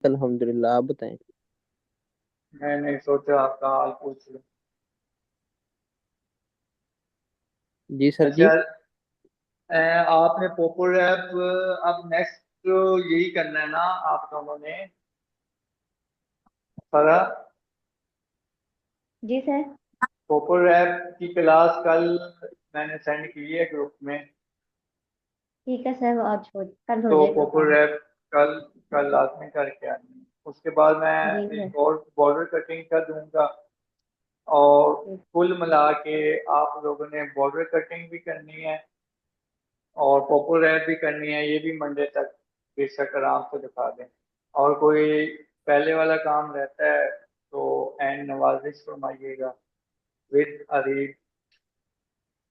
अल्हम्दुलिल्लाह, आप बताएं। मैंने सोचा आपका हाल पूछ लूं। जी सर जी। अच्छा, आपने पोपो रैप अब नेक्स्ट यही करना है ना आप दोनों ने? सारा जी सर। पोपो रैप की क्लास कल मैंने सेंड की है ग्रुप में। ठीक है सर, आज कल हो तो जाएगा पोपो काम। रैप कल कल लाजमी करके आनी है। उसके बाद जी मैं सर। एक और बॉर्डर कटिंग कर दूंगा। और ठीक। कुल मिला के आप लोगों ने बॉर्डर कटिंग भी करनी है और पोपो रैप भी करनी है। ये भी मंडे तक बेशक आराम से दिखा दें। और कोई पहले वाला काम रहता है तो एंड नवाजिश फरमाइएगा विद अरीब।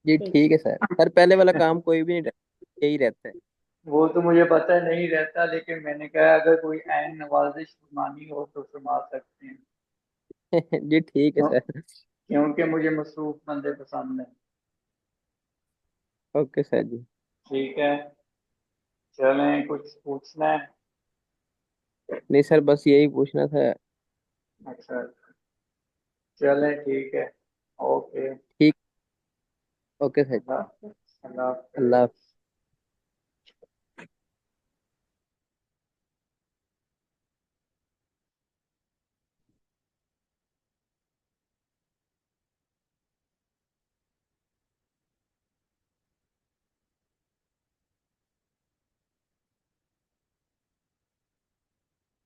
जी ठीक ठीक है सर। सर पहले वाला काम कोई भी नहीं रहता, यही रहता वो तो मुझे पता नहीं रहता, लेकिन मैंने कहा अगर कोई एंड नवाजिश फरमानी हो तो फरमा सकते हैं। है। जी ठीक है क्यों? सर। क्योंकि मुझे मसरूफ बंदे पसंद हैं। ओके सर जी। ठीक है, चलें, कुछ पूछना है? नहीं सर, बस यही पूछना था। अच्छा, चलें, ठीक है। ओके। ठीक। Okay sir. अल्लाह अल्लाह अल्लाह। हाफिज़।